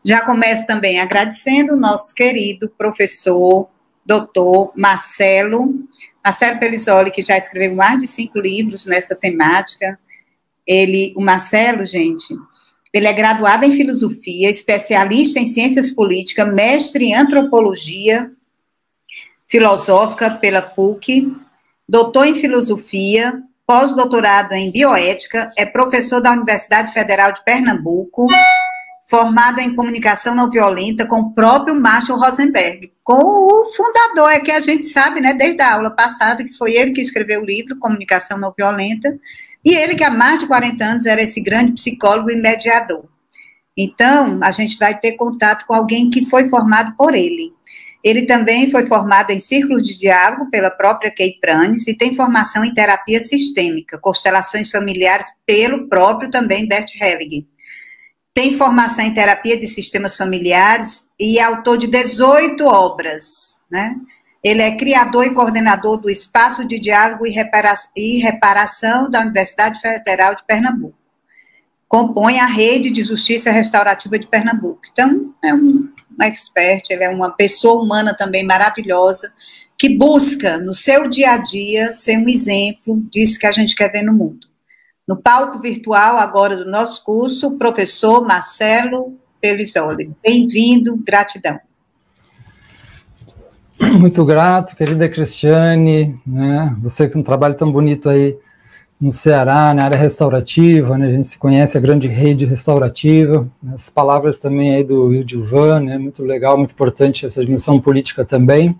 Já começo também agradecendo o nosso querido professor, doutor Marcelo Pelissoli, que já escreveu mais de 5 livros nessa temática. O Marcelo, gente, ele é graduado em filosofia, especialista em ciências políticas, mestre em antropologia filosófica pela PUC, doutor em filosofia, pós-doutorado em bioética, é professor da Universidade Federal de Pernambuco, formado em comunicação não violenta com o próprio Marshall Rosenberg, com o fundador, é que a gente sabe, né, desde a aula passada, que foi ele que escreveu o livro Comunicação Não Violenta, e ele que há mais de 40 anos era esse grande psicólogo e mediador. Então, a gente vai ter contato com alguém que foi formado por ele. Ele também foi formado em círculos de diálogo pela própria Kay Pranes e tem formação em terapia sistêmica, constelações familiares pelo próprio também Bert Hellinger. Tem formação em terapia de sistemas familiares e é autor de 18 obras, né? Ele é criador e coordenador do Espaço de Diálogo e Reparação da Universidade Federal de Pernambuco. Compõe a Rede de Justiça Restaurativa de Pernambuco. Então, é um expert, ele é uma pessoa humana também maravilhosa, que busca, no seu dia a dia, ser um exemplo disso que a gente quer ver no mundo. No palco virtual, agora, do nosso curso, o professor Marcelo Pelissoli. Bem-vindo, gratidão. Muito grato, querida Cristiane, né? Você que tem um trabalho tão bonito aí no Ceará, na área restaurativa, né? A gente se conhece a grande rede restaurativa, as palavras também aí do Ildilvan, né? Muito legal, muito importante essa dimensão política também.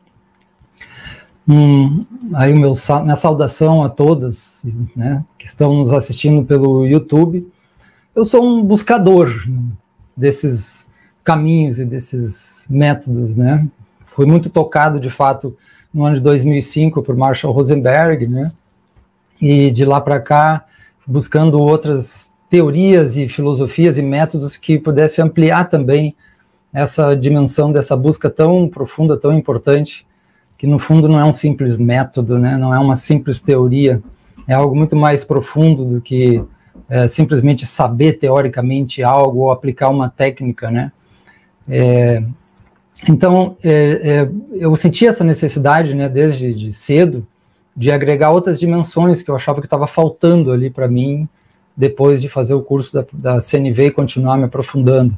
Aí minha saudação a todas, né, que estão nos assistindo pelo YouTube. Eu sou um buscador, né, desses caminhos e desses métodos, né? Fui muito tocado, de fato, no ano de 2005 por Marshall Rosenberg, né? E de lá para cá, buscando outras teorias e filosofias e métodos que pudessem ampliar também essa dimensão dessa busca tão profunda, tão importante, que no fundo não é um simples método, né? Não é uma simples teoria, é algo muito mais profundo do que simplesmente saber teoricamente algo ou aplicar uma técnica, né? Então, eu senti essa necessidade, né, desde cedo, de agregar outras dimensões que eu achava que estava faltando ali para mim, depois de fazer o curso da CNV e continuar me aprofundando.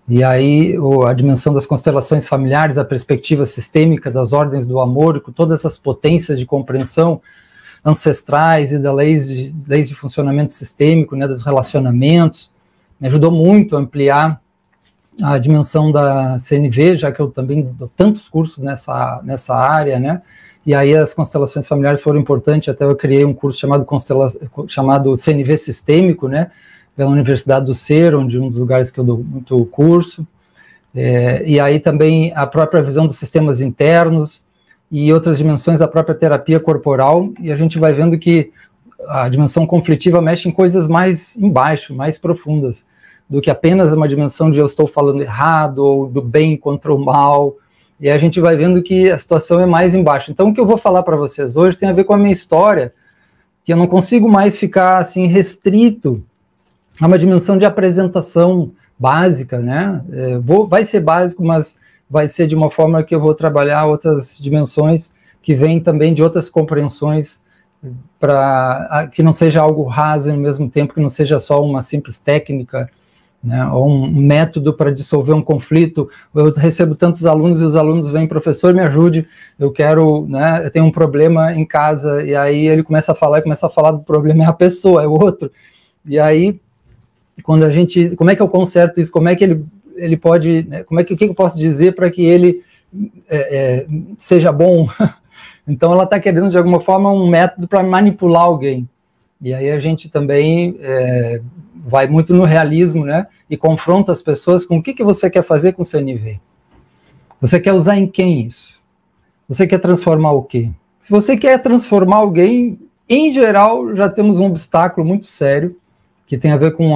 E aí, a dimensão das constelações familiares, a perspectiva sistêmica das ordens do amor, com todas essas potências de compreensão ancestrais e das leis de funcionamento sistêmico, né, dos relacionamentos, me ajudou muito a ampliar a dimensão da CNV, já que eu também dou tantos cursos nessa área, né? E aí as constelações familiares foram importantes, até eu criei um curso chamado CNV Sistêmico, né? Pela Universidade do Ser, onde um dos lugares que eu dou muito curso, e aí também a própria visão dos sistemas internos e outras dimensões da própria terapia corporal, e a gente vai vendo que a dimensão conflitiva mexe em coisas mais embaixo, mais profundas, do que apenas uma dimensão de eu estou falando errado, ou do bem contra o mal, e a gente vai vendo que a situação é mais embaixo. Então o que eu vou falar para vocês hoje tem a ver com a minha história, que eu não consigo mais ficar assim restrito a uma dimensão de apresentação básica, né? Vai ser básico, mas vai ser de uma forma que eu vou trabalhar outras dimensões que vêm também de outras compreensões, para que não seja algo raso e ao mesmo tempo que não seja só uma simples técnica, né, ou um método para dissolver um conflito. Eu recebo tantos alunos e os alunos vêm, professor, me ajude, eu tenho um problema em casa, e aí ele começa a falar do problema, é a pessoa, é o outro, e aí quando como é que eu conserto isso, como é que ele pode, né, o que eu posso dizer para que ele seja bom? Então ela está querendo de alguma forma um método para manipular alguém, e aí a gente também vai muito no realismo, né, e confronta as pessoas com o que você quer fazer com o CNV. Você quer usar em quem isso? Você quer transformar o quê? Se você quer transformar alguém, em geral, já temos um obstáculo muito sério, que tem a ver com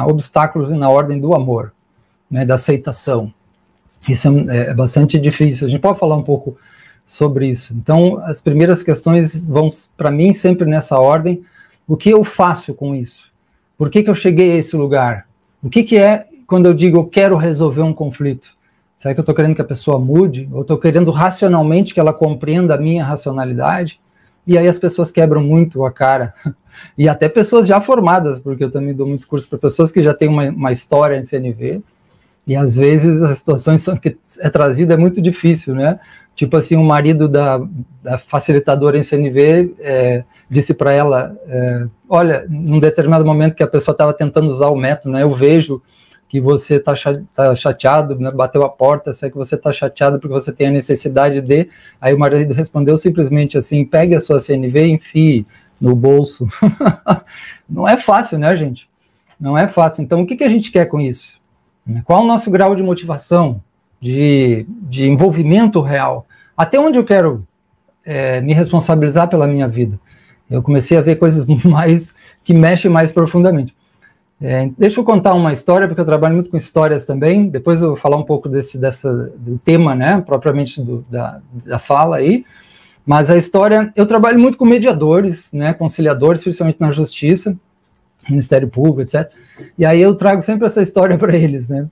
obstáculos na ordem do amor, né, da aceitação. Isso é bastante difícil. A gente pode falar um pouco sobre isso. Então, as primeiras questões vão, para mim, sempre nessa ordem. O que eu faço com isso? Por que eu cheguei a esse lugar? O que é quando eu digo eu quero resolver um conflito? Será que eu estou querendo que a pessoa mude? Ou estou querendo racionalmente que ela compreenda a minha racionalidade? E aí as pessoas quebram muito a cara. E até pessoas já formadas, porque eu também dou muito curso para pessoas que já têm uma história em CNV, e às vezes as situações que é trazida é muito difícil, né? Tipo assim, o marido da facilitadora em CNV disse para ela, olha, num determinado momento que a pessoa estava tentando usar o método, né? Eu vejo que você está chateado, né? Bateu a porta, sei que você está chateado porque você tem a necessidade de... Aí o marido respondeu simplesmente assim, pegue a sua CNV e enfie no bolso. Não é fácil, né, gente? Não é fácil. Então, o que a gente quer com isso? Qual o nosso grau de motivação, de envolvimento real? Até onde eu quero me responsabilizar pela minha vida? Eu comecei a ver coisas que mexem mais profundamente. Deixa eu contar uma história, porque eu trabalho muito com histórias também. Depois eu vou falar um pouco do tema, né, propriamente da fala aí. Mas a história, eu trabalho muito com mediadores, né, conciliadores, principalmente na justiça, Ministério Público, etc. E aí eu trago sempre essa história para eles, né.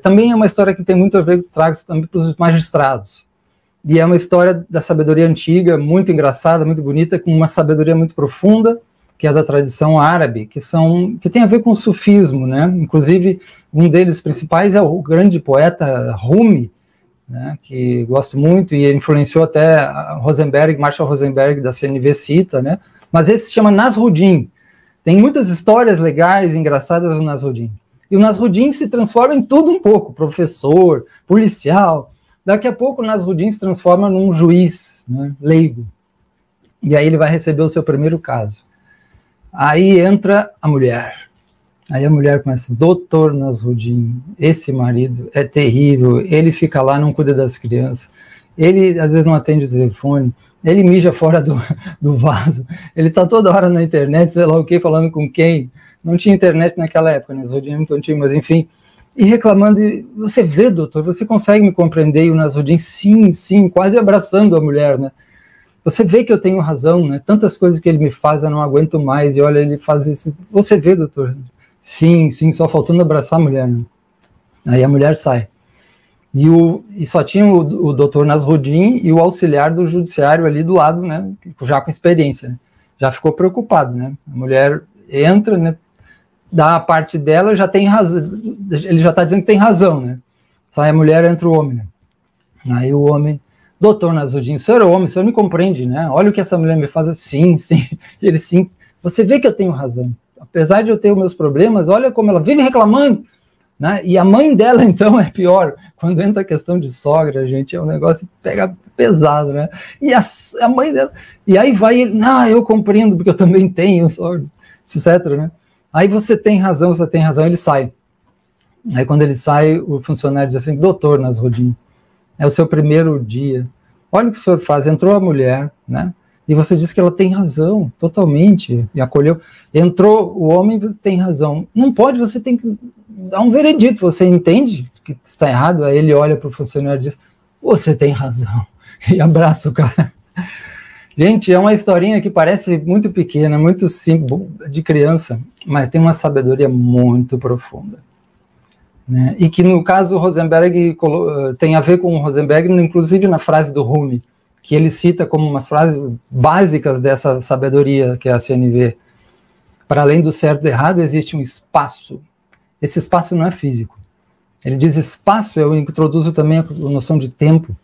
Também é uma história que tem muito a ver, trago também para os magistrados. E é uma história da sabedoria antiga, muito engraçada, muito bonita, com uma sabedoria muito profunda, que é da tradição árabe, que tem a ver com o sufismo, né? Inclusive, um deles principais é o grande poeta Rumi, né, que gosto muito, e influenciou até Marshall Rosenberg, da CNV cita, né? Mas esse se chama Nasruddin. Tem muitas histórias legais, engraçadas do Nasruddin. E o Nasruddin se transforma em tudo um pouco, professor, policial. Daqui a pouco o Nasruddin se transforma num juiz, né, leigo. E aí ele vai receber o seu primeiro caso. Aí entra a mulher. Aí a mulher começa, doutor Nasruddin, esse marido é terrível, ele fica lá, não cuida das crianças, ele às vezes não atende o telefone, ele mija fora do vaso, ele está toda hora na internet, sei lá o que, falando com quem, não tinha internet naquela época, né? Nasruddin é muito antigo, mas enfim, e reclamando, você vê, doutor, você consegue me compreender? E o Nasruddin, sim, quase abraçando a mulher, né? Você vê que eu tenho razão, né? Tantas coisas que ele me faz, eu não aguento mais, e olha, ele faz isso. Você vê, doutor? Sim, só faltando abraçar a mulher, né? Aí a mulher sai. E só tinha o doutor Nasruddin e o auxiliar do judiciário ali do lado, né? Já com experiência, né? Já ficou preocupado, né? A mulher entra, né? Da parte dela, já tem razão, ele já está dizendo que tem razão, né? Sai a mulher, entra o homem, né? Aí o homem... Doutor Nasruddin, o senhor é homem, o senhor me compreende, né? Olha o que essa mulher me faz. Sim. Ele, sim. Você vê que eu tenho razão. Apesar de eu ter os meus problemas, olha como ela vive reclamando, né? E a mãe dela, então, é pior. Quando entra a questão de sogra, gente, é um negócio que pega pesado, né? E a mãe dela... E aí vai ele, eu compreendo, porque eu também tenho sogra, etc, né? Aí você tem razão, ele sai. Aí quando ele sai, o funcionário diz assim, doutor Nasruddin, é o seu primeiro dia. Olha o que o senhor faz. Entrou a mulher, né? E você diz que ela tem razão, totalmente. E acolheu. Entrou o homem, tem razão. Não pode, você tem que dar um veredito. Você entende que está errado? Aí ele olha para o funcionário e diz, você tem razão. E abraça o cara. Gente, é uma historinha que parece muito pequena, muito simples, de criança, mas tem uma sabedoria muito profunda. Né? E que no caso Rosenberg tem a ver com o Rosenberg, inclusive na frase do Rumi, que ele cita como umas frases básicas dessa sabedoria que é a CNV. Para além do certo e do errado, existe um espaço. Esse espaço não é físico. Ele diz espaço, eu introduzo também a noção de tempo.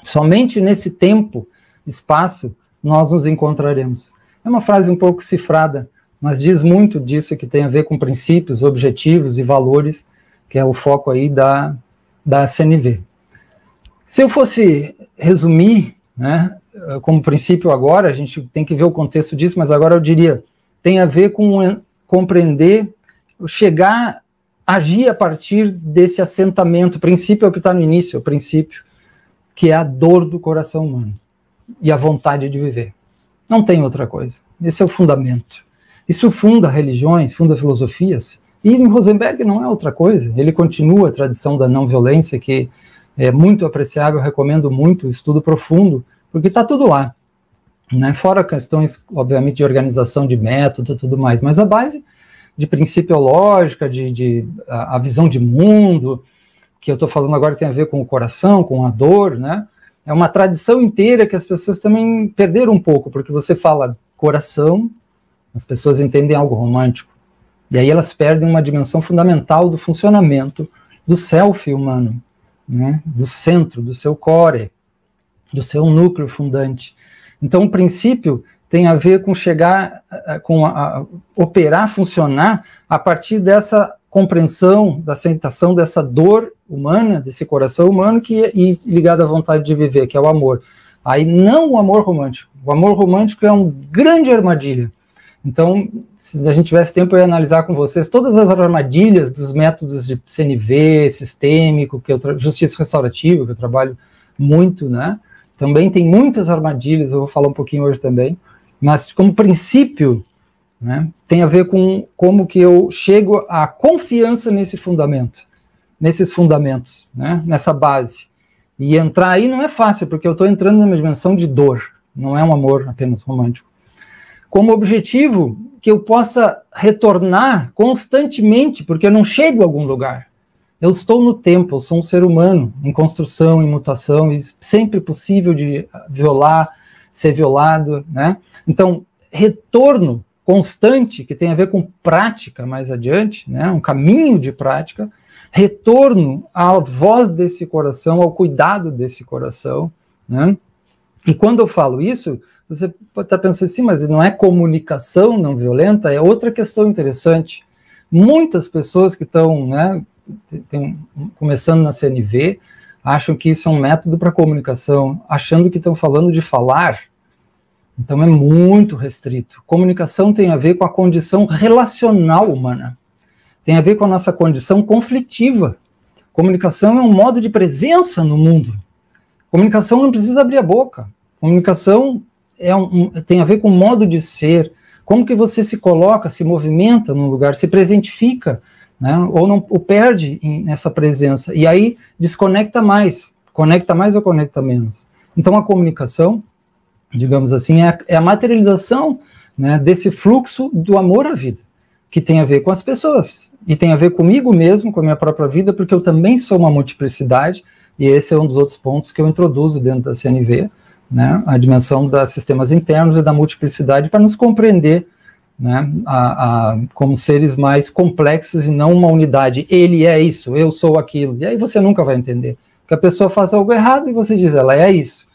Somente nesse tempo, espaço, nós nos encontraremos. É uma frase um pouco cifrada, mas diz muito disso que tem a ver com princípios, objetivos e valores, que é o foco aí da CNV. Se eu fosse resumir, né, como princípio agora, a gente tem que ver o contexto disso, mas agora eu diria, tem a ver com compreender, chegar, agir a partir desse assentamento, o princípio é o que está no início, o princípio, que é a dor do coração humano e a vontade de viver. Não tem outra coisa. Esse é o fundamento. Isso funda religiões, funda filosofias, e em Rosenberg não é outra coisa. Ele continua a tradição da não violência, que é muito apreciável, recomendo muito o estudo profundo, porque está tudo lá, né? Fora questões, obviamente, de organização de método e tudo mais, mas a base de principiológica, a visão de mundo, que eu estou falando agora tem a ver com o coração, com a dor, né? É uma tradição inteira que as pessoas também perderam um pouco, porque você fala coração, as pessoas entendem algo romântico, e aí elas perdem uma dimensão fundamental do funcionamento do self humano, né? Do centro, do seu core, do seu núcleo fundante. Então, o princípio tem a ver com chegar, operar, funcionar a partir dessa compreensão, da aceitação dessa dor humana, desse coração humano, e ligado à vontade de viver, que é o amor. Aí não o amor romântico. O amor romântico é uma grande armadilha. Então, se a gente tivesse tempo, eu ia analisar com vocês todas as armadilhas dos métodos de CNV, sistêmico, justiça restaurativa, que eu trabalho muito, né? Também tem muitas armadilhas, eu vou falar um pouquinho hoje também, mas como princípio, né, tem a ver com como que eu chego à confiança nesse fundamento, nesses fundamentos, né, nessa base. E entrar aí não é fácil, porque eu estou entrando numa dimensão de dor, não é um amor apenas romântico. Como objetivo, que eu possa retornar constantemente, porque eu não chego a algum lugar. Eu estou no tempo, eu sou um ser humano, em construção, em mutação, e sempre possível de violar, ser violado, né? Então, retorno constante, que tem a ver com prática mais adiante, né? Um caminho de prática, retorno à voz desse coração, ao cuidado desse coração, né? E quando eu falo isso, você pode estar pensando assim, mas não é comunicação não violenta? É outra questão interessante. Muitas pessoas que estão, né, começando na CNV, acham que isso é um método para comunicação, achando que estão falando de falar. Então é muito restrito. Comunicação tem a ver com a condição relacional humana, tem a ver com a nossa condição conflitiva. Comunicação é um modo de presença no mundo. Comunicação não precisa abrir a boca. Comunicação tem a ver com o modo de ser, como que você se coloca, se movimenta num lugar, se presentifica, né, ou perde nessa presença, e aí desconecta mais, conecta mais ou conecta menos. Então a comunicação, digamos assim, é a materialização, né, desse fluxo do amor à vida, que tem a ver com as pessoas, e tem a ver comigo mesmo, com a minha própria vida, porque eu também sou uma multiplicidade, e esse é um dos outros pontos que eu introduzo dentro da CNV, né, a dimensão dos sistemas internos e da multiplicidade, para nos compreender, né, como seres mais complexos e não uma unidade. Ele é isso, eu sou aquilo. E aí você nunca vai entender. Porque a pessoa faz algo errado e você diz, ela é isso.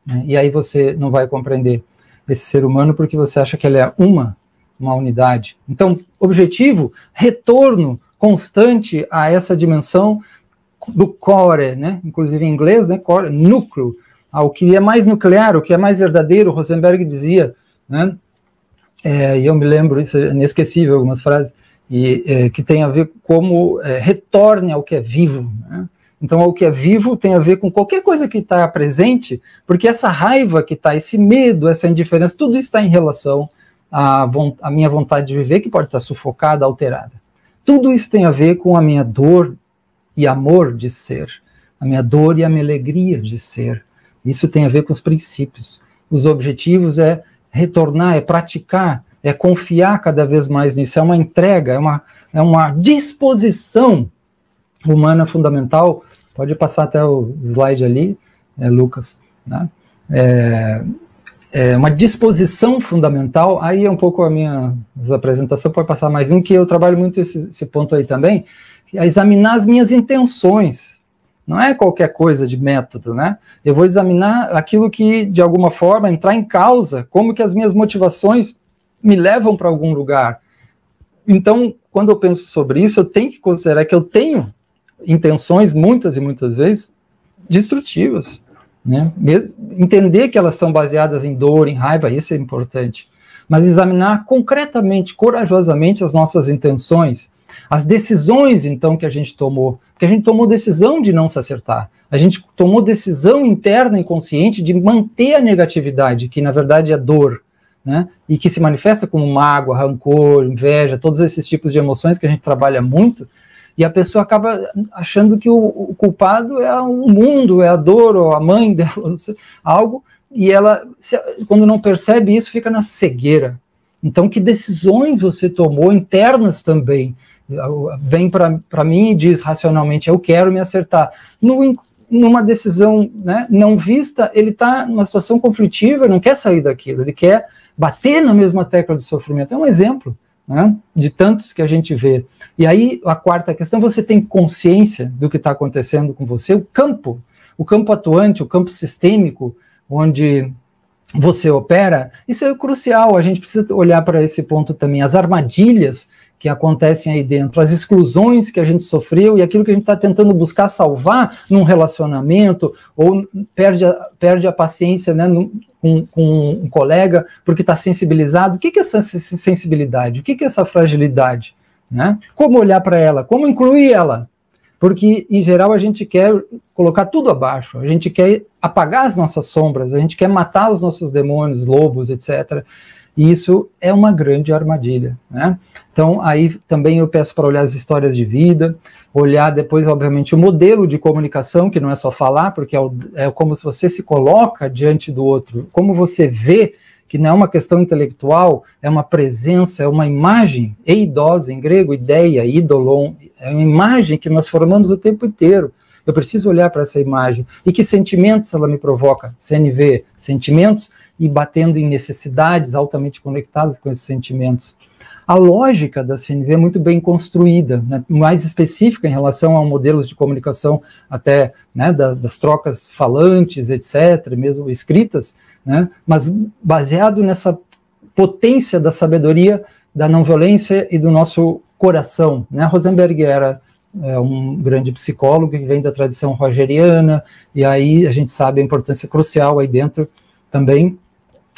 Né, e aí você não vai compreender esse ser humano porque você acha que ele é uma unidade. Então, objetivo, retorno constante a essa dimensão do core, né, inclusive em inglês, né, core, núcleo, ao que é mais nuclear, o que é mais verdadeiro. Rosenberg dizia, né, e eu me lembro, isso é inesquecível, algumas frases, que tem a ver como retorne ao que é vivo, né? Então, ao que é vivo tem a ver com qualquer coisa que está presente, porque essa raiva que está, esse medo, essa indiferença, tudo isso está em relação à minha vontade de viver, que pode estar sufocada, alterada. Tudo isso tem a ver com a minha dor e amor de ser, a minha dor e a minha alegria de ser. Isso tem a ver com os princípios. Os objetivos é retornar, é praticar, é confiar cada vez mais nisso, é uma entrega, é uma disposição humana fundamental. Pode passar até o slide ali, Lucas, né? Uma disposição fundamental. Aí é um pouco a minha apresentação, pode passar mais um, que eu trabalho muito esse ponto aí também, é examinar as minhas intenções. Não é qualquer coisa de método, né? Eu vou examinar aquilo que, de alguma forma, entrar em causa, como que as minhas motivações me levam para algum lugar. Então, quando eu penso sobre isso, eu tenho que considerar que eu tenho intenções, muitas e muitas vezes, destrutivas, né? Entender que elas são baseadas em dor, em raiva, isso é importante. Mas examinar concretamente, corajosamente as nossas intenções, as decisões, então, que a gente tomou. Porque a gente tomou decisão de não se acertar. A gente tomou decisão interna, inconsciente, de manter a negatividade, que na verdade é dor, né? E que se manifesta como mágoa, rancor, inveja, todos esses tipos de emoções que a gente trabalha muito, e a pessoa acaba achando que o culpado é o mundo, é a dor, ou a mãe dela, não sei, algo, e ela, quando não percebe isso, fica na cegueira. Então, que decisões você tomou internas também? Vem para mim e diz racionalmente, eu quero me acertar. Numa decisão, né, não vista, ele está numa situação conflitiva, não quer sair daquilo, ele quer bater na mesma tecla de sofrimento. É um exemplo, né, de tantos que a gente vê. E aí, a quarta questão, você tem consciência do que está acontecendo com você, o campo atuante, o campo sistêmico, onde você opera, isso é crucial, a gente precisa olhar para esse ponto também, as armadilhas que acontecem aí dentro, as exclusões que a gente sofreu e aquilo que a gente está tentando buscar salvar num relacionamento, ou perde a paciência, né, com um colega porque está sensibilizado. O que é essa sensibilidade? O que é essa fragilidade? Né? Como olhar para ela? Como incluir ela? Porque, em geral, a gente quer colocar tudo abaixo, a gente quer apagar as nossas sombras, a gente quer matar os nossos demônios, lobos, etc., e isso é uma grande armadilha, né? Então, aí também eu peço para olhar as histórias de vida, olhar depois, obviamente, o modelo de comunicação, que não é só falar, porque é como se você se coloca diante do outro, como você vê, que não é uma questão intelectual, é uma presença, é uma imagem, eidos, em grego, ideia, idolon, é uma imagem que nós formamos o tempo inteiro. Eu preciso olhar para essa imagem. E que sentimentos ela me provoca? CNV, sentimentos, e batendo em necessidades altamente conectadas com esses sentimentos. A lógica da CNV é muito bem construída, né, mais específica em relação a modelos de comunicação, até, né, das trocas falantes, etc., mesmo escritas, né, mas baseado nessa potência da sabedoria, da não violência e do nosso coração. Né? Rosenberg era um grande psicólogo que vem da tradição rogeriana, e aí a gente sabe a importância crucial aí dentro também.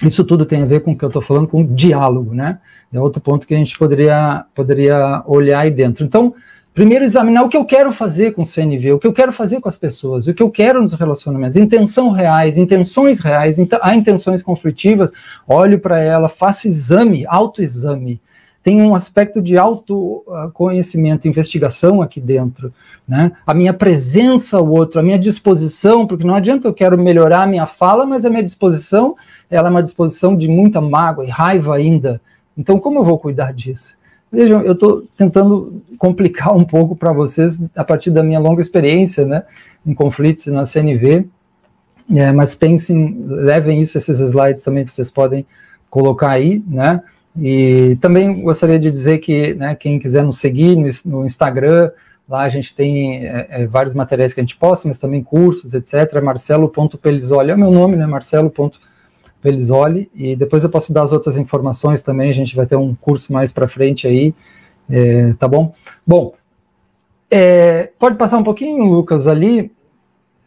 Isso tudo tem a ver com o que eu estou falando, com diálogo, né? É outro ponto que a gente poderia olhar aí dentro. Então, primeiro examinar o que eu quero fazer com o CNV, o que eu quero fazer com as pessoas, o que eu quero nos relacionamentos, intenções reais, há intenções conflitivas, olho para ela, faço exame, autoexame. Tem um aspecto de autoconhecimento, investigação aqui dentro, né? A minha presença ao outro, a minha disposição, porque não adianta eu quero melhorar a minha fala, mas a minha disposição, ela é uma disposição de muita mágoa e raiva ainda. Então, como eu vou cuidar disso? Vejam, eu estou tentando complicar um pouco para vocês, a partir da minha longa experiência, né, em conflitos e na CNV, mas pensem, levem isso, esses slides também que vocês podem colocar aí, né? E também gostaria de dizer que, né, quem quiser nos seguir no Instagram, lá a gente tem vários materiais que a gente posta, mas também cursos, etc. Marcelo.pelizoli é o meu nome, né? Marcelo.pelizoli, e depois eu posso dar as outras informações também, a gente vai ter um curso mais para frente aí, tá bom? Bom, pode passar um pouquinho, Lucas, ali,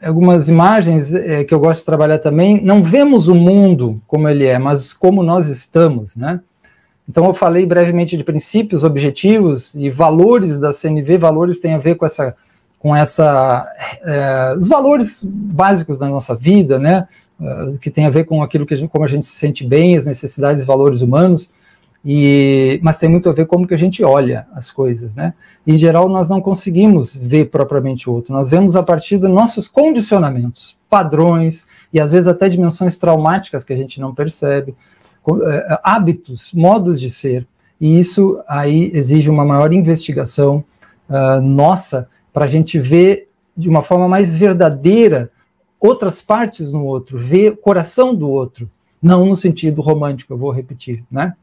algumas imagens que eu gosto de trabalhar também. Não vemos o mundo como ele é, mas como nós estamos, né? Então, eu falei brevemente de princípios, objetivos e valores da CNV. Valores tem a ver com os valores básicos da nossa vida, né? Que tem a ver com aquilo como a gente se sente bem, as necessidades e valores humanos, mas tem muito a ver com como que a gente olha as coisas, né? Em geral, nós não conseguimos ver propriamente o outro, nós vemos a partir dos nossos condicionamentos, padrões, e às vezes até dimensões traumáticas que a gente não percebe, hábitos, modos de ser, e isso aí exige uma maior investigação nossa, para a gente ver de uma forma mais verdadeira outras partes no outro, ver o coração do outro, não no sentido romântico, eu vou repetir, né?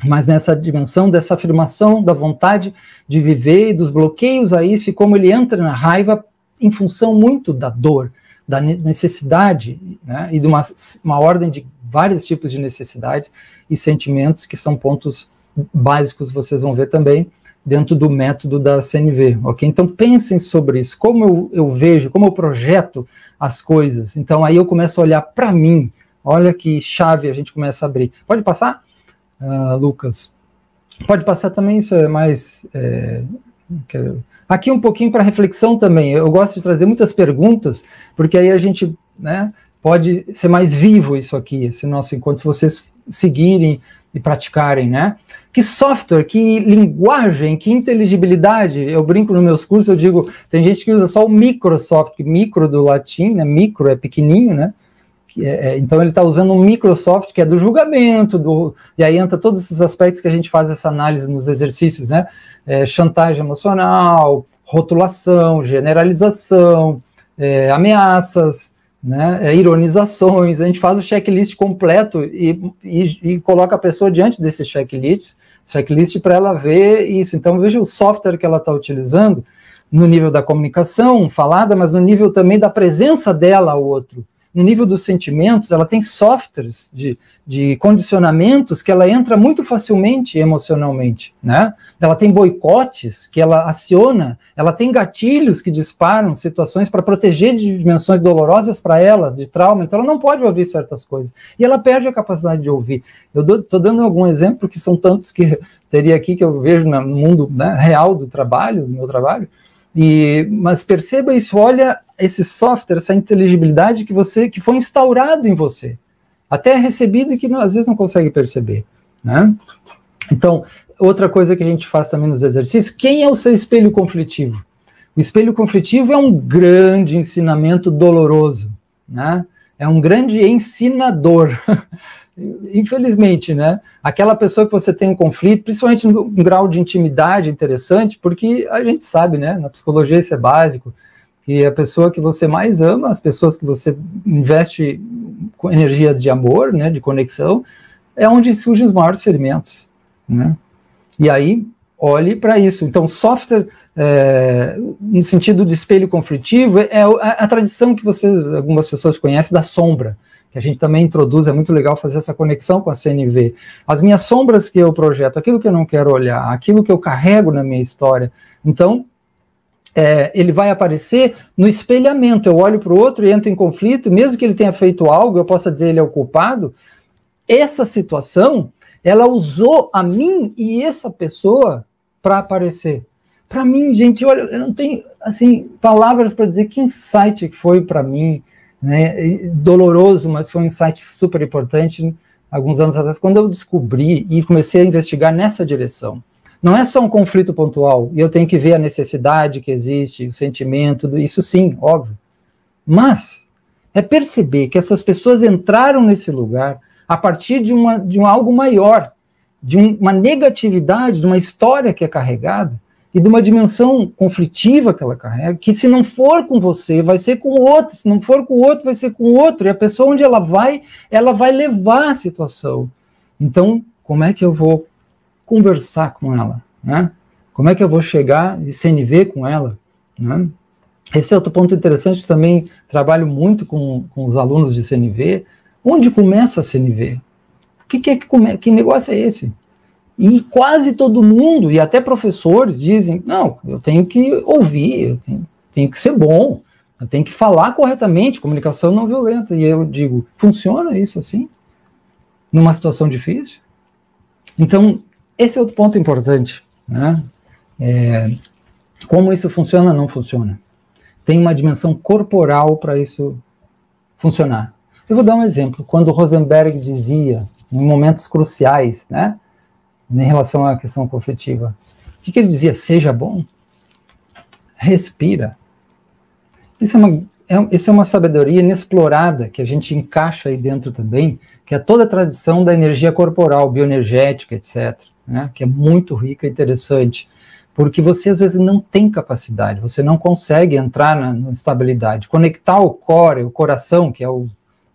Mas nessa dimensão dessa afirmação da vontade de viver e dos bloqueios a isso, e como ele entra na raiva em função muito da dor, da necessidade, né, e de uma ordem de vários tipos de necessidades e sentimentos, que são pontos básicos, vocês vão ver também, dentro do método da CNV, ok? Então pensem sobre isso, como eu vejo, como eu projeto as coisas. Então aí eu começo a olhar para mim, olha que chave a gente começa a abrir. Pode passar, Lucas? Pode passar também, isso é mais... Aqui um pouquinho para reflexão também, eu gosto de trazer muitas perguntas, porque aí a gente, né, pode ser mais vivo isso aqui, esse nosso encontro, se vocês seguirem e praticarem, né? Que software, que linguagem, que inteligibilidade, eu brinco nos meus cursos, eu digo, tem gente que usa só o Microsoft, micro do latim, né, micro é pequenininho, né, Então ele está usando um Microsoft que é do julgamento, e aí entra todos esses aspectos que a gente faz essa análise nos exercícios, né? Chantagem emocional, rotulação, generalização, ameaças, né? Ironizações. A gente faz o checklist completo e coloca a pessoa diante desse checklist para ela ver isso. Então veja o software que ela está utilizando no nível da comunicação falada, mas no nível também da presença dela ao outro. No nível dos sentimentos, ela tem softwares de condicionamentos que ela entra muito facilmente emocionalmente, né? Ela tem boicotes que ela aciona, ela tem gatilhos que disparam situações para proteger de dimensões dolorosas para ela, de trauma, então ela não pode ouvir certas coisas. E ela perde a capacidade de ouvir. Eu estou dando algum exemplo, porque são tantos que teria aqui que eu vejo no mundo, né, real do meu trabalho, mas perceba isso, olha esse software, essa inteligibilidade que foi instaurado em você, até recebido e que às vezes não consegue perceber, né? Então, outra coisa que a gente faz também nos exercícios, quem é o seu espelho conflitivo? O espelho conflitivo é um grande ensinamento doloroso, né? É um grande ensinador. Infelizmente, né? Aquela pessoa que você tem um conflito, principalmente num grau de intimidade interessante, porque a gente sabe, né? Na psicologia isso é básico, que a pessoa que você mais ama, as pessoas que você investe com energia de amor, né? De conexão, é onde surgem os maiores ferimentos, né? E aí, olhe para isso. Então, software, no sentido de espelho conflitivo, é a tradição que algumas pessoas conhecem da sombra, que a gente também introduz, é muito legal fazer essa conexão com a CNV. As minhas sombras que eu projeto, aquilo que eu não quero olhar, aquilo que eu carrego na minha história. Então, ele vai aparecer no espelhamento. Eu olho para o outro e entro em conflito, mesmo que ele tenha feito algo, eu possa dizer ele é o culpado. Essa situação, ela usou a mim e essa pessoa para aparecer. Para mim, gente, olha, eu não tenho assim, palavras para dizer que insight que foi para mim, né, doloroso, mas foi um insight super importante alguns anos atrás, quando eu descobri e comecei a investigar nessa direção. Não é só um conflito pontual, e eu tenho que ver a necessidade que existe, o sentimento, isso sim, óbvio. Mas é perceber que essas pessoas entraram nesse lugar a partir de algo maior, de uma negatividade, de uma história que é carregada, e de uma dimensão conflitiva que ela carrega, que se não for com você, vai ser com o outro, se não for com o outro, vai ser com o outro, e a pessoa onde ela vai levar a situação. Então, como é que eu vou conversar com ela, né? Como é que eu vou chegar e CNV com ela, né? Esse é outro ponto interessante, também trabalho muito com os alunos de CNV. Onde começa a CNV? Que negócio é esse? E quase todo mundo, e até professores, dizem, não, eu tenho que ouvir, eu tenho que ser bom, eu tenho que falar corretamente, comunicação não violenta. E eu digo, funciona isso assim? Numa situação difícil? Então, esse é outro ponto importante, né? Como isso funciona ou não funciona. Tem uma dimensão corporal para isso funcionar. Eu vou dar um exemplo. Quando Rosenberg dizia, em momentos cruciais, né, em relação à questão conflitiva, o que ele dizia? Seja bom, respira. Isso é uma sabedoria inexplorada, que a gente encaixa aí dentro também, que é toda a tradição da energia corporal, bioenergética, etc., né, que é muito rica e interessante, porque você às vezes não tem capacidade, você não consegue entrar na estabilidade, conectar o core, o coração, que é o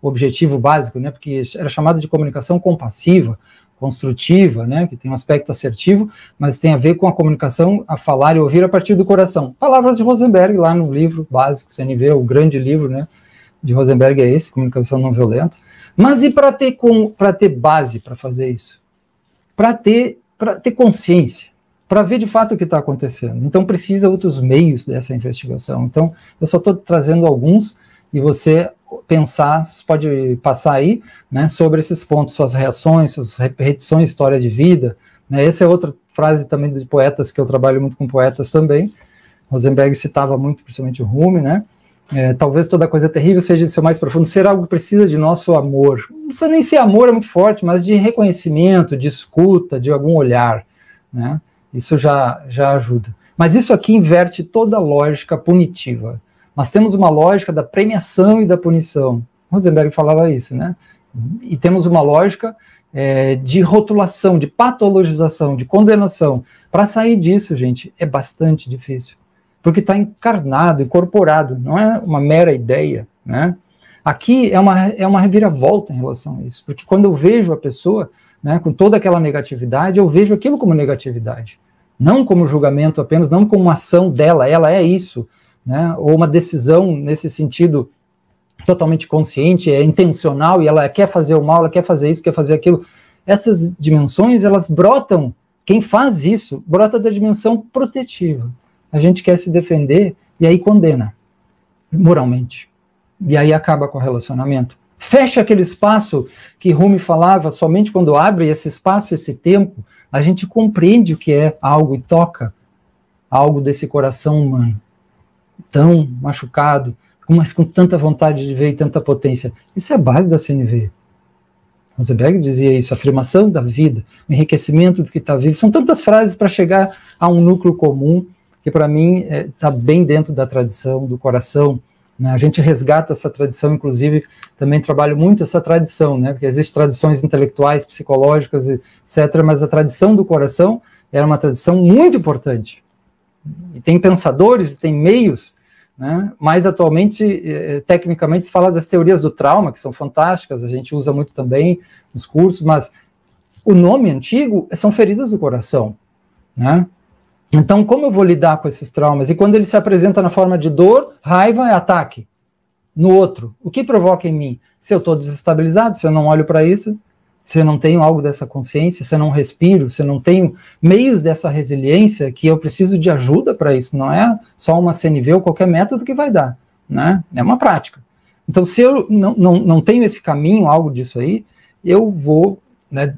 objetivo básico, né, porque era chamado de comunicação compassiva, construtiva, né, que tem um aspecto assertivo, mas tem a ver com a comunicação, a falar e ouvir a partir do coração. Palavras de Rosenberg, lá no livro básico, CNV, o grande livro, né, de Rosenberg é esse, Comunicação Não Violenta. Mas e para ter base para fazer isso? Para ter consciência, para ver de fato o que está acontecendo. Então precisa outros meios dessa investigação. Então eu só estou trazendo alguns, e você pensar, pode passar aí, né, sobre esses pontos, suas reações, suas repetições, história de vida, né. Essa é outra frase também de poetas, que eu trabalho muito com poetas também. Rosenberg citava muito, principalmente o Rumi, né. Talvez toda coisa terrível seja de seu mais profundo, ser algo que precisa de nosso amor. Não precisa nem ser amor, é muito forte, mas de reconhecimento, de escuta, de algum olhar, né. Isso já ajuda. Mas isso aqui inverte toda a lógica punitiva. Nós temos uma lógica da premiação e da punição. Rosenberg falava isso, né? E temos uma lógica de rotulação, de patologização, de condenação. Para sair disso, gente, é bastante difícil, porque está encarnado, incorporado, não é uma mera ideia, né? Aqui é uma reviravolta em relação a isso, porque quando eu vejo a pessoa, né, com toda aquela negatividade, eu vejo aquilo como negatividade, não como julgamento apenas, não como uma ação dela, ela é isso, né, ou uma decisão nesse sentido totalmente consciente, é intencional, e ela quer fazer o mal, ela quer fazer isso, quer fazer aquilo. Essas dimensões, elas brotam, quem faz isso, brota da dimensão protetiva. A gente quer se defender, e aí condena, moralmente. E aí acaba com o relacionamento. Fecha aquele espaço que Rumi falava, somente quando abre esse espaço, esse tempo, a gente compreende o que é algo e toca algo desse coração humano, tão machucado, mas com tanta vontade de ver e tanta potência. Isso é a base da CNV. Rosenberg dizia isso, afirmação da vida, enriquecimento do que está vivo. São tantas frases para chegar a um núcleo comum, que para mim está bem dentro da tradição, do coração. Né? A gente resgata essa tradição, inclusive também trabalho muito essa tradição, né? Porque existem tradições intelectuais, psicológicas, etc., mas a tradição do coração era uma tradição muito importante. E tem pensadores, tem meios, né? Mas atualmente, tecnicamente, se fala das teorias do trauma, que são fantásticas, a gente usa muito também nos cursos, mas o nome antigo são feridas do coração, né? Então, como eu vou lidar com esses traumas? E quando ele se apresenta na forma de dor, raiva é ataque no outro. O que provoca em mim? Se eu estou desestabilizado, se eu não olho para isso, se eu não tenho algo dessa consciência, se eu não respiro, se eu não tenho meios dessa resiliência, que eu preciso de ajuda para isso, não é só uma CNV ou qualquer método que vai dar, né? É uma prática. Então, se eu não tenho esse caminho, algo disso aí, eu vou, né,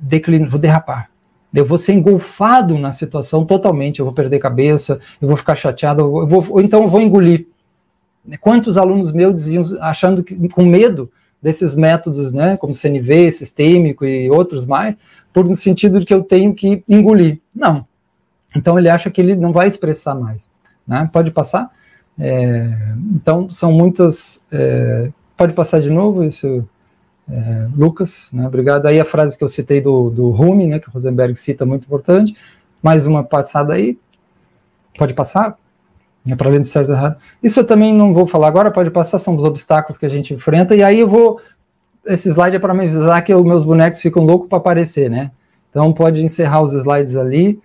vou derrapar. Eu vou ser engolfado na situação totalmente, eu vou perder cabeça, eu vou ficar chateado, ou então eu vou engolir. Quantos alunos meus diziam, achando que, com medo desses métodos, né, como CNV, sistêmico e outros mais, por um sentido de que eu tenho que engolir. Não. Então ele acha que ele não vai expressar mais. Né? Pode passar? Então são muitas... pode passar de novo isso... Lucas, né, obrigado. Aí a frase que eu citei do Rumi, né, que o Rosenberg cita, muito importante. Mais uma passada aí. Pode passar? É para além de certo e errado. Isso eu também não vou falar agora, pode passar, são os obstáculos que a gente enfrenta, e aí eu vou... Esse slide é para me avisar que os meus bonecos ficam loucos para aparecer, né? Então pode encerrar os slides ali.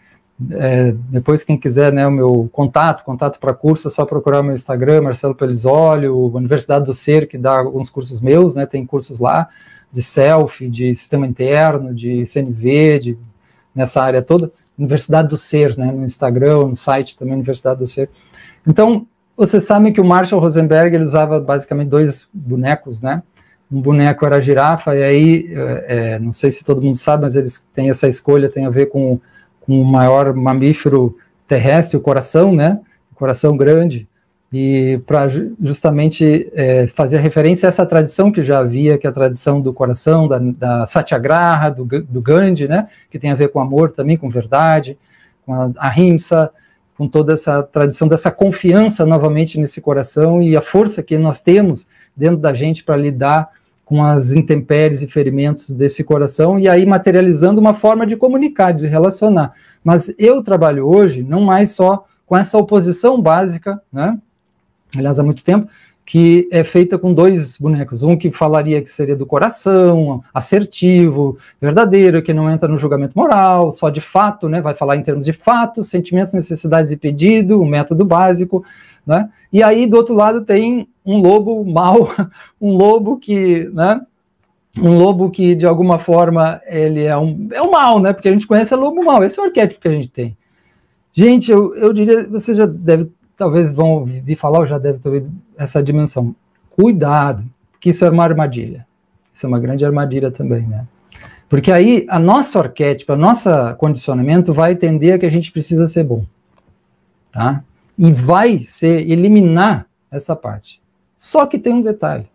Depois, quem quiser, né, o meu contato para curso, é só procurar o meu Instagram, Marcelo Pelizoli, a Universidade do Ser, que dá alguns cursos meus, né, tem cursos lá, de self, de sistema interno, de CNV, nessa área toda, Universidade do Ser, né, no Instagram, no site também, Universidade do Ser. Então, vocês sabem que o Marshall Rosenberg, ele usava basicamente 2 bonecos, né, um boneco era a girafa, e aí, não sei se todo mundo sabe, mas eles têm essa escolha, tem a ver com o maior mamífero terrestre, o coração, né? O coração grande, e para justamente fazer referência a essa tradição que já havia, que é a tradição do coração, da Satyagraha, do Gandhi, né? Que tem a ver com amor também, com verdade, com a ahimsa, com toda essa tradição dessa confiança novamente nesse coração e a força que nós temos dentro da gente para lidar com as intempéries e ferimentos desse coração, e aí materializando uma forma de comunicar, de relacionar. Mas eu trabalho hoje não mais só com essa oposição básica, né? Aliás, há muito tempo, que é feita com 2 bonecos, um que falaria que seria do coração, assertivo, verdadeiro, que não entra no julgamento moral, só de fato, né? Vai falar em termos de fatos, sentimentos, necessidades e pedido, o método básico, né? E aí, do outro lado, tem um lobo mau, um lobo que, né, de alguma forma, ele é um mal, né, porque a gente conhece o lobo mau, esse é o arquétipo que a gente tem. Gente, eu diria, você já deve, talvez vão ouvir falar, ou já deve ter ouvido essa dimensão. Cuidado, que isso é uma armadilha. Isso é uma grande armadilha também, né? Porque aí, a nosso arquétipo, a nosso condicionamento vai tender a que a gente precisa ser bom, tá? E vai eliminar essa parte. Só que tem um detalhe.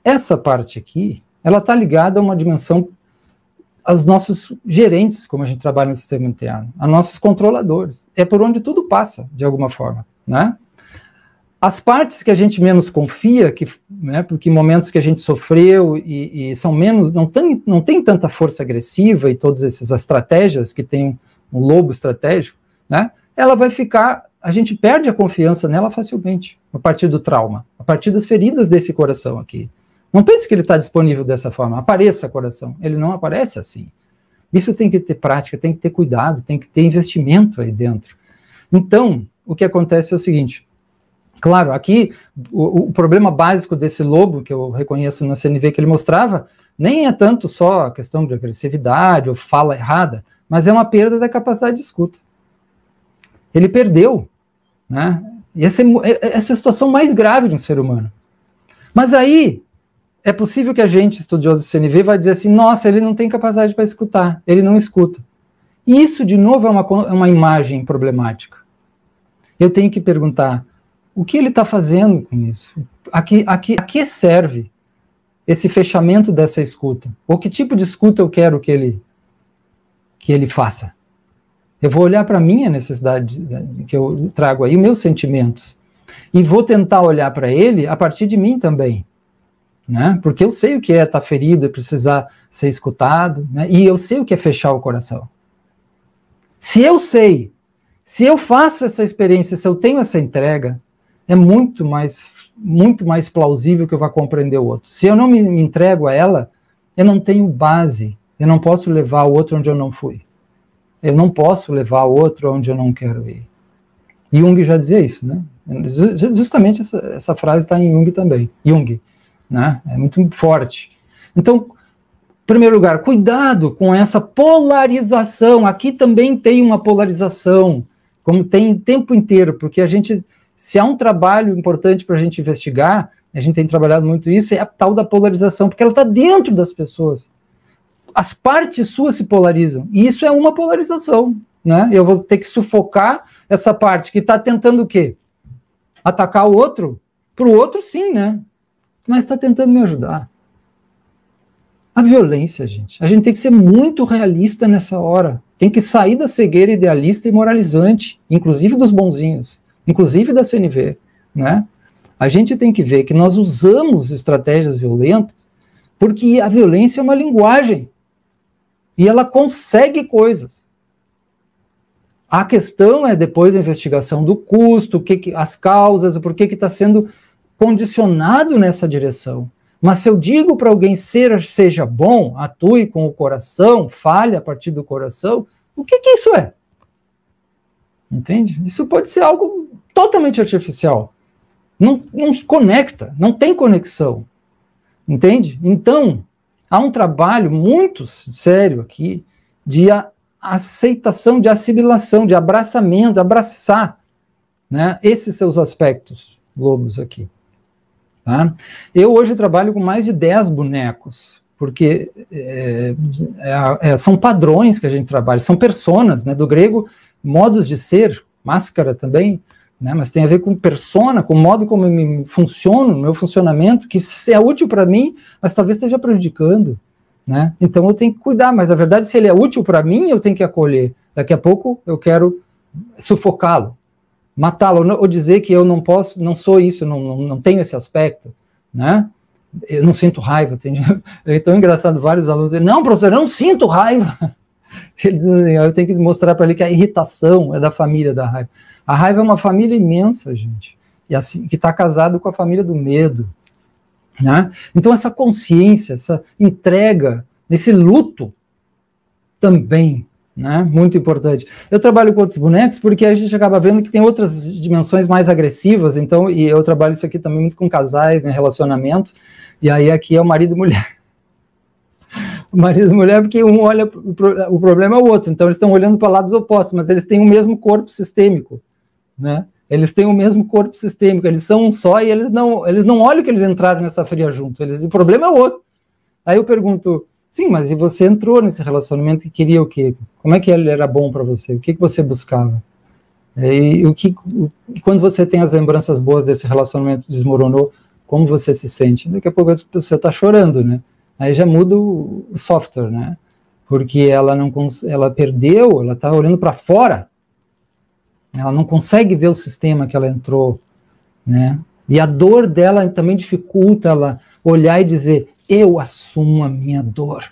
Essa parte aqui, ela está ligada a uma dimensão, aos nossos gerentes, como a gente trabalha no sistema interno, a nossos controladores. É por onde tudo passa, de alguma forma, né? As partes que a gente menos confia, né, porque momentos que a gente sofreu e são menos, não tem tanta força agressiva e todas essas estratégias que tem um lobo estratégico, né, ela vai ficar, a gente perde a confiança nela facilmente, a partir do trauma, a partir das feridas desse coração aqui. Não pense que ele está disponível dessa forma, apareça coração, ele não aparece assim. Isso tem que ter prática, tem que ter cuidado, tem que ter investimento aí dentro. Então, o que acontece é o seguinte, claro, aqui o problema básico desse lobo, que eu reconheço na CNV que ele mostrava, nem é tanto só a questão de agressividade ou fala errada, mas é uma perda da capacidade de escuta. Ele perdeu, né? E essa é a situação mais grave de um ser humano. Mas aí, é possível que a gente, estudioso de CNV, vai dizer assim, nossa, ele não tem capacidade para escutar, ele não escuta. E isso, de novo, é uma imagem problemática. Eu tenho que perguntar, o que ele está fazendo com isso? A que serve esse fechamento dessa escuta? Ou que tipo de escuta eu quero que ele faça? Eu vou olhar para a minha necessidade que eu trago aí, meus sentimentos, e vou tentar olhar para ele a partir de mim também, né? Porque eu sei o que é estar ferido, precisar ser escutado, né? E eu sei o que é fechar o coração. Se eu sei, se eu faço essa experiência, se eu tenho essa entrega, é muito mais plausível que eu vá compreender o outro. Se eu não me entrego a ela, eu não tenho base, eu não posso levar o outro onde eu não fui. Eu não posso levar o outro onde eu não quero ir. Jung já dizia isso, né? Justamente essa frase está em Jung também. Jung, né? É muito forte. Então, em primeiro lugar, cuidado com essa polarização. Aqui também tem uma polarização, como tem o tempo inteiro, porque a gente, se há um trabalho importante para a gente investigar, a gente tem trabalhado muito isso, é a tal da polarização, porque ela está dentro das pessoas. As partes suas se polarizam, e isso é uma polarização, né? Eu vou ter que sufocar essa parte que está tentando o quê? Atacar o outro? Para o outro, sim, né? Mas está tentando me ajudar. A violência, gente. A gente tem que ser muito realista nessa hora. Tem que sair da cegueira idealista e moralizante, inclusive dos bonzinhos, inclusive da CNV, né? A gente tem que ver que nós usamos estratégias violentas porque a violência é uma linguagem. E ela consegue coisas. A questão é depois a investigação do custo, as causas, o porquê que está sendo condicionado nessa direção. Mas se eu digo para alguém seja bom, atue com o coração, fale a partir do coração, o que isso é? Entende? Isso pode ser algo totalmente artificial. Não se conecta, não tem conexão. Entende? Então, há um trabalho muito sério aqui de aceitação, de assimilação, de abraçamento, de abraçar, né, esses seus aspectos lobos aqui. Tá? Eu hoje trabalho com mais de 10 bonecos, porque são padrões que a gente trabalha, são personas, né, do grego, modos de ser, máscara também, né, mas tem a ver com persona, com o modo como eu funciono, meu funcionamento, que é útil para mim, mas talvez esteja prejudicando, né? Então eu tenho que cuidar, mas a verdade, se ele é útil para mim, eu tenho que acolher. Daqui a pouco eu quero sufocá-lo, matá-lo, ou dizer que eu não posso, não sou isso, não tenho esse aspecto, né? Eu não sinto raiva. É tão engraçado, vários alunos dizem, não, professor, eu não sinto raiva. Ele diz assim, eu tenho que mostrar para ele que a irritação é da família da raiva. A raiva é uma família imensa, gente, e assim, que está casado com a família do medo, né? Então essa consciência, essa entrega, esse luto também, né? Muito importante. Eu trabalho com outros bonecos porque a gente acaba vendo que tem outras dimensões mais agressivas, então, e eu trabalho isso aqui também muito com casais, né, relacionamento, e aí aqui é o marido e mulher. O marido e mulher, porque um olha, o problema é o outro, então eles estão olhando para lados opostos, mas eles têm o mesmo corpo sistêmico, né? Eles têm o mesmo corpo sistêmico, eles são um só e eles não olham que eles entraram nessa fria junto, o problema é o outro. Aí eu pergunto, sim, mas e você entrou nesse relacionamento e queria o quê? Como é que ele era bom para você? O que você buscava? E quando você tem as lembranças boas desse relacionamento que desmoronou, como você se sente? Daqui a pouco você está chorando, né? Aí já muda o software, né? Porque ela perdeu, ela está olhando para fora, ela não consegue ver o sistema que ela entrou, né? E a dor dela também dificulta ela olhar e dizer, eu assumo a minha dor.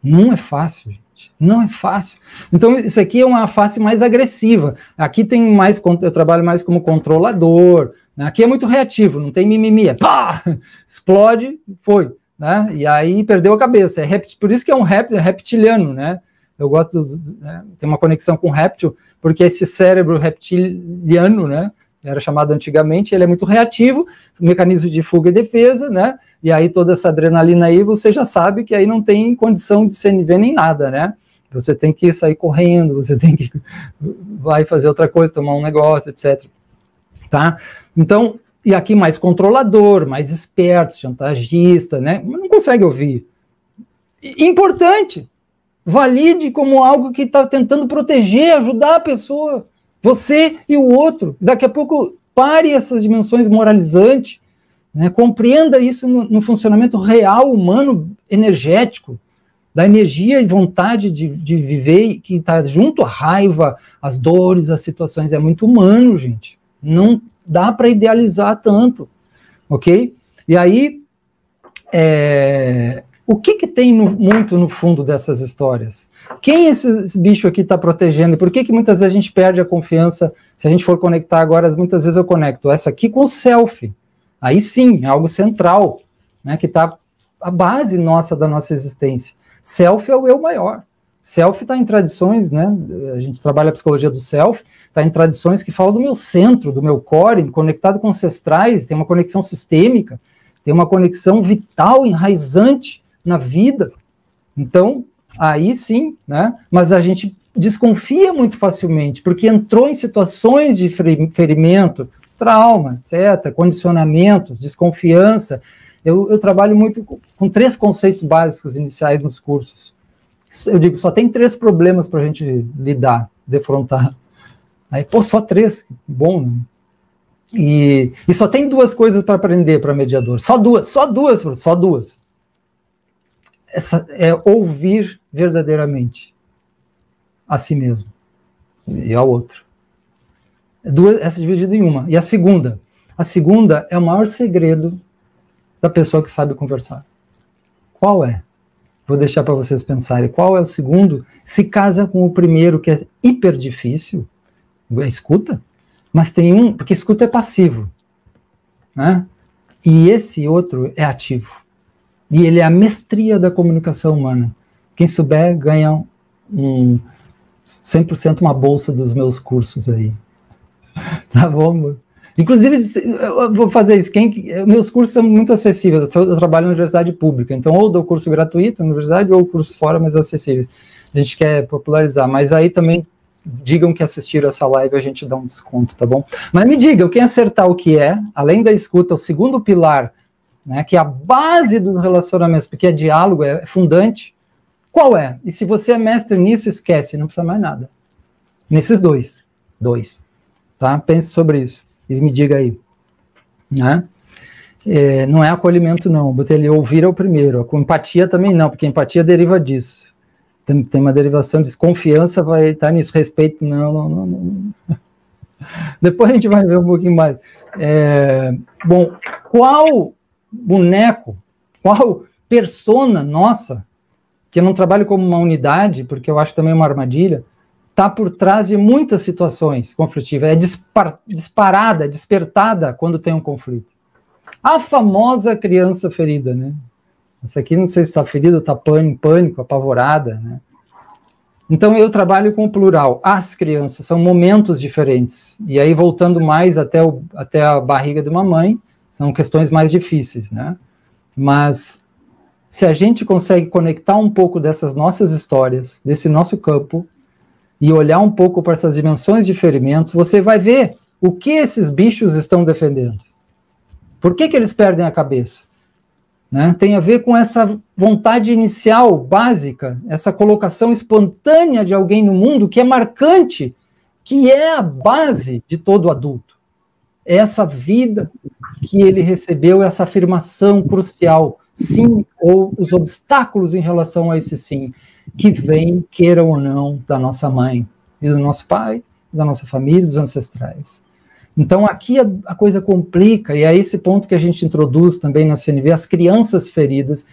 Não é fácil, gente. Não é fácil. Então, isso aqui é uma face mais agressiva. Aqui tem mais, eu trabalho mais como controlador, né? Aqui é muito reativo, não tem mimimi. É pá! Explode, foi. Né? E aí perdeu a cabeça. Por isso que é um reptiliano, né? Eu gosto, né? Tem uma conexão com réptil, porque esse cérebro reptiliano, né? Era chamado antigamente, ele é muito reativo, mecanismo de fuga e defesa, né? E aí toda essa adrenalina aí, você já sabe que aí não tem condição de CNV nem nada, né? Você tem que sair correndo, você tem que vai fazer outra coisa, tomar um negócio, etc. Tá? Então, e aqui mais controlador, mais esperto, chantagista, né? Não consegue ouvir. Importante, valide como algo que está tentando proteger, ajudar a pessoa, você e o outro. Daqui a pouco pare essas dimensões moralizantes, né? Compreenda isso no funcionamento real, humano, energético, da energia e vontade de viver, que está junto à raiva, às dores, às situações. É muito humano, gente. Não dá para idealizar tanto, ok? E aí, o que tem muito no fundo dessas histórias? Quem esse bicho aqui está protegendo? E por que muitas vezes a gente perde a confiança? Se a gente for conectar agora, muitas vezes eu conecto essa aqui com o self. Aí sim, é algo central, né, que está a base nossa da nossa existência. Self é o eu maior. Self está em tradições, né? A gente trabalha a psicologia do self, está em tradições que falam do meu centro, do meu core, conectado com ancestrais, tem uma conexão sistêmica, tem uma conexão vital, enraizante na vida. Então, aí sim, né? Mas a gente desconfia muito facilmente, porque entrou em situações de ferimento, trauma, etc., condicionamentos, desconfiança. Eu trabalho muito com 3 conceitos básicos iniciais nos cursos. Eu digo, só tem 3 problemas para a gente lidar, defrontar. Aí, pô, só 3, bom, né? E só tem 2 coisas para aprender para mediador. Só duas. Essa é ouvir verdadeiramente a si mesmo e ao outro. Essa é dividida em uma. E a segunda é o maior segredo da pessoa que sabe conversar. Qual é? Vou deixar para vocês pensarem. Qual é o segundo? Se casa com o primeiro, que é hiper difícil, a escuta, mas tem um, porque escuta é passivo, né? E esse outro é ativo. E ele é a mestria da comunicação humana. Quem souber ganha 100% uma bolsa dos meus cursos aí. Tá bom, amor? Inclusive, eu vou fazer isso. Meus cursos são muito acessíveis. Eu trabalho na universidade pública, então ou dou curso gratuito na universidade ou curso fora, mas acessíveis. A gente quer popularizar, mas aí também digam que assistiram essa live, a gente dá um desconto, tá bom? Mas me digam, quem acertar o que é, além da escuta, o segundo pilar, né, que é a base do relacionamento, porque é diálogo, é fundante, qual é? E se você é mestre nisso, esquece, não precisa mais nada. Nesses dois, tá? Pense sobre isso e me diga aí, né? Não é acolhimento não, botei ali, ouvir é o primeiro, com empatia também não, porque empatia deriva disso. Tem uma derivação de desconfiança, vai estar nisso, respeito, não. Depois a gente vai ver um pouquinho mais. Bom, qual boneco, qual persona nossa, que eu não trabalho como uma unidade, porque eu acho também uma armadilha, está por trás de muitas situações conflitivas, é disparada, despertada quando tem um conflito. A famosa criança ferida, né? Essa aqui não sei se está ferida, está em pânico, apavorada, né? Então eu trabalho com o plural. As crianças são momentos diferentes. E aí voltando mais até a barriga de uma mãe, são questões mais difíceis, né? Mas se a gente consegue conectar um pouco dessas nossas histórias, desse nosso campo, e olhar um pouco para essas dimensões de ferimentos, você vai ver o que esses bichos estão defendendo. Por que eles perdem a cabeça? Né? Tem a ver com essa vontade inicial, básica, essa colocação espontânea de alguém no mundo que é marcante, que é a base de todo adulto. É essa vida que ele recebeu, essa afirmação crucial, sim, ou os obstáculos em relação a esse sim, que vem, queira ou não, da nossa mãe, e do nosso pai, da nossa família, dos ancestrais. Então, aqui a coisa complica, e é esse ponto que a gente introduz também na CNV, as crianças feridas.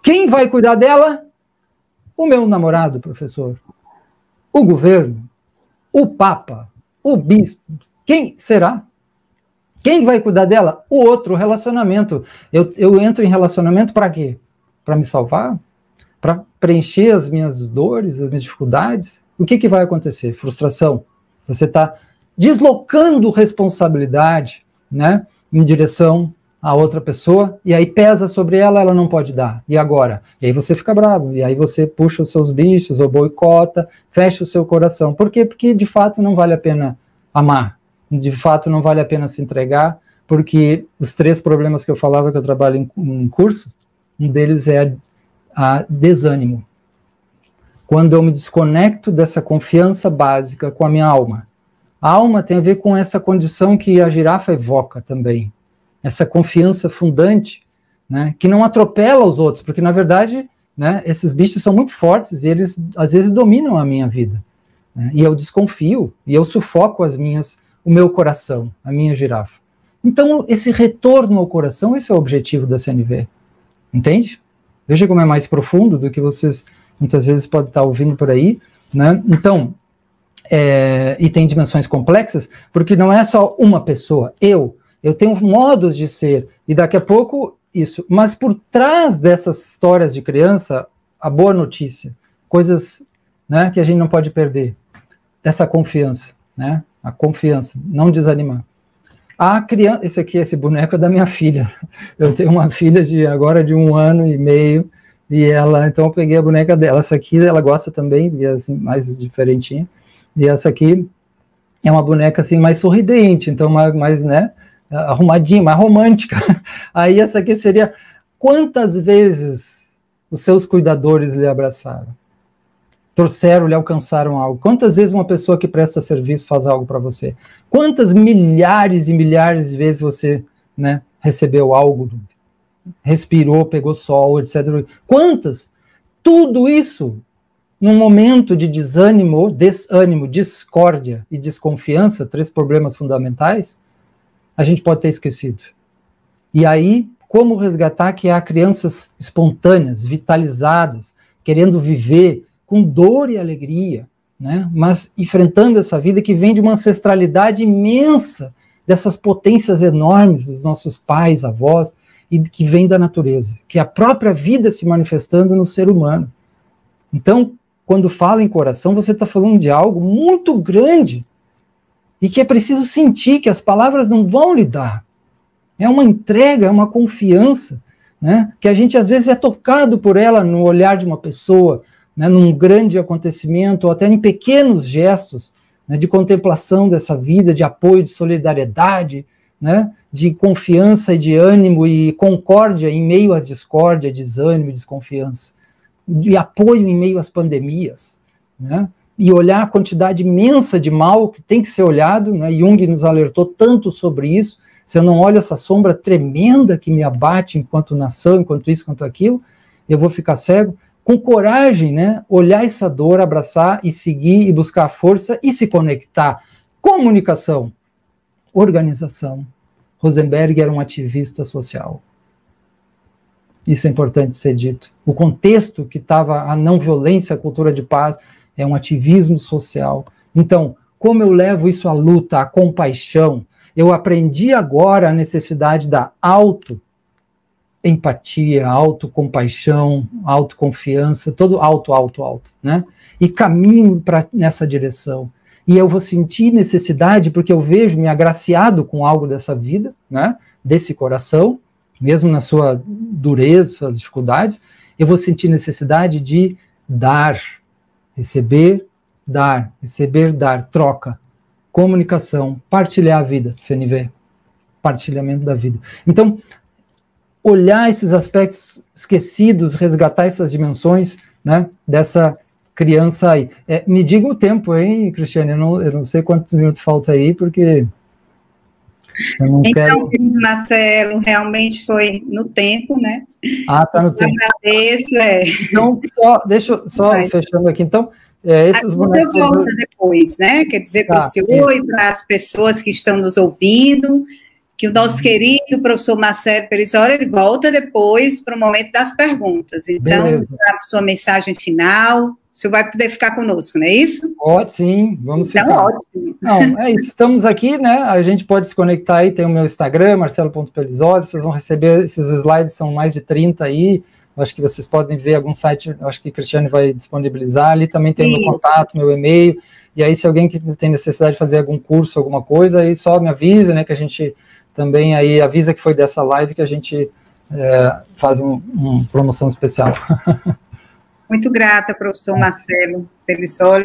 Quem vai cuidar dela? O meu namorado, professor. O governo. O Papa. O bispo. Quem será? Quem vai cuidar dela? O outro, o relacionamento. Eu entro em relacionamento para quê? Para me salvar? Para preencher as minhas dores, as minhas dificuldades? O que vai acontecer? Frustração. Você está deslocando responsabilidade, né, em direção a outra pessoa, e aí pesa sobre ela, ela não pode dar. E agora? E aí você fica bravo, e aí você puxa os seus bichos, ou boicota, fecha o seu coração. Por quê? Porque de fato não vale a pena amar, de fato não vale a pena se entregar, porque os 3 problemas que eu falava que eu trabalho em curso, um deles é a desânimo. Quando eu me desconecto dessa confiança básica com a minha alma. A alma tem a ver com essa condição que a girafa evoca também. Essa confiança fundante, né, que não atropela os outros, porque, na verdade, né, esses bichos são muito fortes e eles, às vezes, dominam a minha vida. Né, e eu desconfio, e eu sufoco o meu coração, a minha girafa. Então, esse retorno ao coração, esse é o objetivo da CNV. Entende? Veja como é mais profundo do que vocês, muitas vezes, podem estar ouvindo por aí. Né? Então, e tem dimensões complexas, porque não é só uma pessoa, eu tenho modos de ser, e daqui a pouco isso, mas por trás dessas histórias de criança, a boa notícia, coisas, né, que a gente não pode perder, essa confiança, né, a confiança, não desanimar. A criança, esse boneco é da minha filha, eu tenho uma filha agora de 1 ano e meio, e ela, então eu peguei a boneca dela, essa aqui ela gosta também, e é assim, mais diferentinha. E essa aqui é uma boneca assim mais sorridente, então mais, né, arrumadinha, mais romântica. Aí essa aqui seria: quantas vezes os seus cuidadores lhe abraçaram? Torceram, lhe alcançaram algo? Quantas vezes uma pessoa que presta serviço faz algo para você? Quantas milhares e milhares de vezes você, né, recebeu algo, respirou, pegou sol, etc. Quantas? Tudo isso num momento de desânimo, discórdia e desconfiança, 3 problemas fundamentais, a gente pode ter esquecido. E aí, como resgatar que há crianças espontâneas, vitalizadas, querendo viver com dor e alegria, né? Mas enfrentando essa vida que vem de uma ancestralidade imensa, dessas potências enormes dos nossos pais, avós, e que vem da natureza, que é a própria vida se manifestando no ser humano. Então, quando fala em coração, você está falando de algo muito grande e que é preciso sentir, que as palavras não vão lhe dar. É uma entrega, é uma confiança, né, que a gente às vezes é tocado por ela no olhar de uma pessoa, né, num grande acontecimento, ou até em pequenos gestos, né, de contemplação dessa vida, de apoio, de solidariedade, né, de confiança e de ânimo e concórdia em meio à discórdia, desânimo e desconfiança. De apoio em meio às pandemias, né? E olhar a quantidade imensa de mal que tem que ser olhado, né? Jung nos alertou tanto sobre isso. Se eu não olho essa sombra tremenda que me abate enquanto nação, enquanto isso, enquanto aquilo, eu vou ficar cego. Com coragem, né? Olhar essa dor, abraçar e seguir e buscar força e se conectar. Comunicação, organização. Rosenberg era um ativista social. Isso é importante ser dito. O contexto que estava a não violência, a cultura de paz, é um ativismo social. Então, como eu levo isso à luta, à compaixão? Eu aprendi agora a necessidade da autoempatia, autocompaixão, autoconfiança, todo alto, né? E caminho nessa direção. E eu vou sentir necessidade, porque eu vejo me agraciado com algo dessa vida, né? Desse coração, mesmo na sua dureza, suas dificuldades, eu vou sentir necessidade de dar, receber, dar, troca, comunicação, partilhar a vida, CNV, partilhamento da vida. Então, olhar esses aspectos esquecidos, resgatar essas dimensões, né, dessa criança aí. Me diga o tempo, hein, Cristiane? Eu não sei quantos minutos falta aí, porque Eu não Então, quero... Marcelo, realmente foi no tempo, né? Ah, tá no tempo. Agradeço, Então, deixa eu só fechando aqui, então, esses bonecos... volta depois, né? Quer dizer, para o senhor e para as pessoas que estão nos ouvindo, que o nosso querido professor Marcelo Pelisoli, ele volta depois para o momento das perguntas. Então, a sua mensagem final, o senhor vai poder ficar conosco, não é isso? Pode, sim, vamos então, ficar. Ótimo. Não, é isso, estamos aqui, né, a gente pode se conectar aí, tem o meu Instagram, marcelo.pelisoli, vocês vão receber, esses slides são mais de 30 aí, acho que vocês podem ver algum site, acho que a Cristiane vai disponibilizar, ali também tem o meu contato, meu e-mail, e aí se alguém que tem necessidade de fazer algum curso, alguma coisa, aí só me avisa, né, que a gente também aí avisa que foi dessa live que a gente faz uma promoção especial. Muito grata, professor Marcelo Pelisoli.